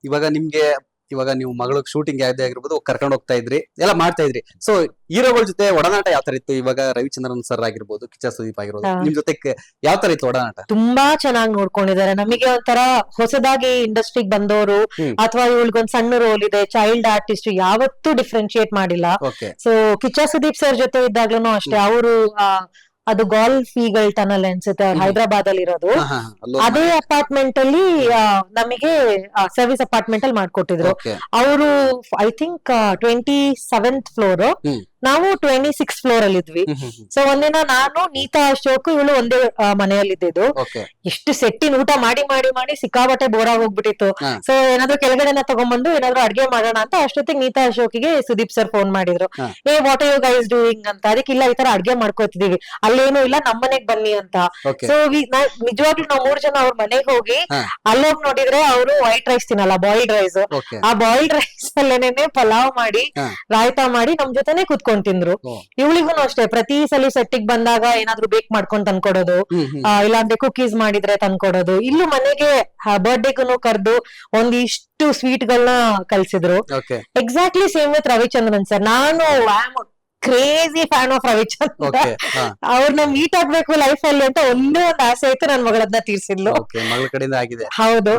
ಇವಾಗ ನಿಮ್ಗೆ ಇವಾಗ ನೀವು ಮಗಳಿಗೆ ಶೂಟಿಂಗ್ ಯಾವ್ದೇ ಆಗಿರ್ಬೋದು ಕರ್ಕೊಂಡು ಹೋಗ್ತಾ ಇದ್ರಿ ಎಲ್ಲ ಮಾಡ್ತಾ ಇದ್ರಿ. ಸೊ ಹೀರೋಗಳ ಜೊತೆ ಒಡನಾಟ ಯಾವ ತರ ಇತ್ತು? ಇವಾಗ ರವಿಚಂದ್ರನ್ ಸರ್ ಆಗಿರ್ಬೋದು, ಕಿಚ್ಚ ಸುದೀಪ್ ಆಗಿರ್ಬೋದು, ನಿಮ್ ಜೊತೆ ಯಾವ ತರ ಇತ್ತು ಒಡನಾಟ? ತುಂಬಾ ಚೆನ್ನಾಗಿ ನೋಡ್ಕೊಂಡಿದ್ದಾರೆ. ನಮಗೆ ಒಂಥರ ಹೊಸದಾಗಿ ಇಂಡಸ್ಟ್ರಿಗೆ ಬಂದವರು ಅಥವಾ ಇವಳಿಗೊಂದ್ ಸಣ್ಣ ರೋಲ್ ಇದೆ, ಚೈಲ್ಡ್ ಆರ್ಟಿಸ್ಟ್, ಯಾವತ್ತೂ ಡಿಫ್ರೆನ್ಶಿಯೇಟ್ ಮಾಡಿಲ್ಲ. Okay. So Kichcha Sudeep sir ಜೊತೆ ಇದ್ದಾಗ್ಲೂ ಅಷ್ಟೇ, ಅವರು ಅದು ಗಾಲ್ಫ್ ಈಗಲ್ ಟನಲ್ ಅನ್ಸುತ್ತೆ, ಅವ್ರು ಹೈದರಾಬಾದ್ ಅಲ್ಲಿ ಇರೋದು. ಅದೇ ಅಪಾರ್ಟ್ಮೆಂಟ್ ಅಲ್ಲಿ ನಮಗೆ ಸರ್ವಿಸ್ ಅಪಾರ್ಟ್ಮೆಂಟ್ ಅಲ್ಲಿ ಮಾಡ್ಕೊಟ್ಟಿದ್ರು. ಅವರು ಐ ಥಿಂಕ್ 27th ಫ್ಲೋರ್, ನಾವು 26th ಫ್ಲೋರ್ ಅಲ್ಲಿ ಇದ್ವಿ. ಸೊ ಒಂದಿನ ನಾನು, ನೀತಾ ಅಶೋಕ್, ಇವಳು ಒಂದೇ ಮನೆಯಲ್ಲಿದ್ದು. ಎಷ್ಟು ಸೆಟ್ಟಿನ ಊಟ ಮಾಡಿ ಮಾಡಿ ಮಾಡಿ ಸಿಕ್ಕಾಬಟ್ಟೆ ಬೋರ್ ಆಗಿ ಹೋಗ್ಬಿಟ್ಟಿತ್ತು. ಸೊ ಏನಾದ್ರು ಕೆಳಗಡೆನ ತಗೊಂಡ್ಬಂದು ಏನಾದ್ರು ಅಡ್ಗೆ ಮಾಡೋಣ ಅಂತ ಅಷ್ಟೊತ್ತಿಗೆ ನೀತಾ ಅಶೋಕಿಗೆ ಸುದೀಪ್ ಸರ್ ಫೋನ್ ಮಾಡಿದ್ರು. What are you guys doing ಅಂತ. ಅದಕ್ಕೆ ಇಲ್ಲ, ಈ ತರ ಅಡ್ಗೆ ಮಾಡ್ಕೋತಿದೀವಿ, ಅಲ್ಲೇನು ಇಲ್ಲ, ನಮ್ಮನೆಗ್ ಬನ್ನಿ ಅಂತ. ಸೊ ನಿಜವಾಗ್ಲೂ ನಾವು 3 ಜನ ಅವ್ರ ಮನೆಗ್ ಹೋಗಿ ಅಲ್ಲೋಗಿ ನೋಡಿದ್ರೆ ಅವರು ವೈಟ್ ರೈಸ್ ತಿನ್ನಲ್ಲ, ಬಾಯ್ಲ್ಡ್ ರೈಸ್. ಆ ಬಾಯ್ಲ್ಡ್ ರೈಸ್ ಅಲ್ಲೇನೆ ಪಲಾವ್ ಮಾಡಿ ರಾಯ್ತಾ ಮಾಡಿ ನಮ್ ಜೊತೆನೆ ಕುತ್ಕೊಂಡ್ ತಿಂದ್ರು. ಇವಳಿಗೂ ಅಷ್ಟೇ, ಪ್ರತಿ ಸಲ ಸೆಟ್ಟಿಗ್ ಬಂದಾಗ ಏನಾದ್ರು ಬೇಕ್ ಮಾಡ್ಕೊಂಡ್ ತಂದ್ಕೊಡೋದು, ಇಲ್ಲಾಂದ್ರೆ ಕುಕೀಸ್ ಮಾಡಿದ್ರೆ ತಂದ್ಕೊಡೋದು. ಇಲ್ಲೂ ಮನೆಗೆ ಬರ್ಡೇಗೂ ಕರ್ದು ಒಂದಿಷ್ಟು ಸ್ವೀಟ್ ಗಳನ್ನ ಕಲ್ಸಿದ್ರು. Exactly same with Ravichandran sir. ನಾನು ಕ್ರೇಜಿ ಫ್ಯಾನ್ ಆಫ್ ರವಿಚಂದ್ರನ್. ಅವ್ರನ್ನ ಮೀಟ್ ಆಗ್ಬೇಕು ಲೈಫ್ ಅಲ್ಲಿ ಅಂತ ಒಂದೇ ಒಂದು ಆಸೆ ಇತ್ತು, ನನ್ ಮಗಳನ್ನ ತೀರ್ಸಿದ್ಲು. ಮಗಳ ಕಡೆಯಿಂದ ಆಗಿದೆ. ಹೌದು.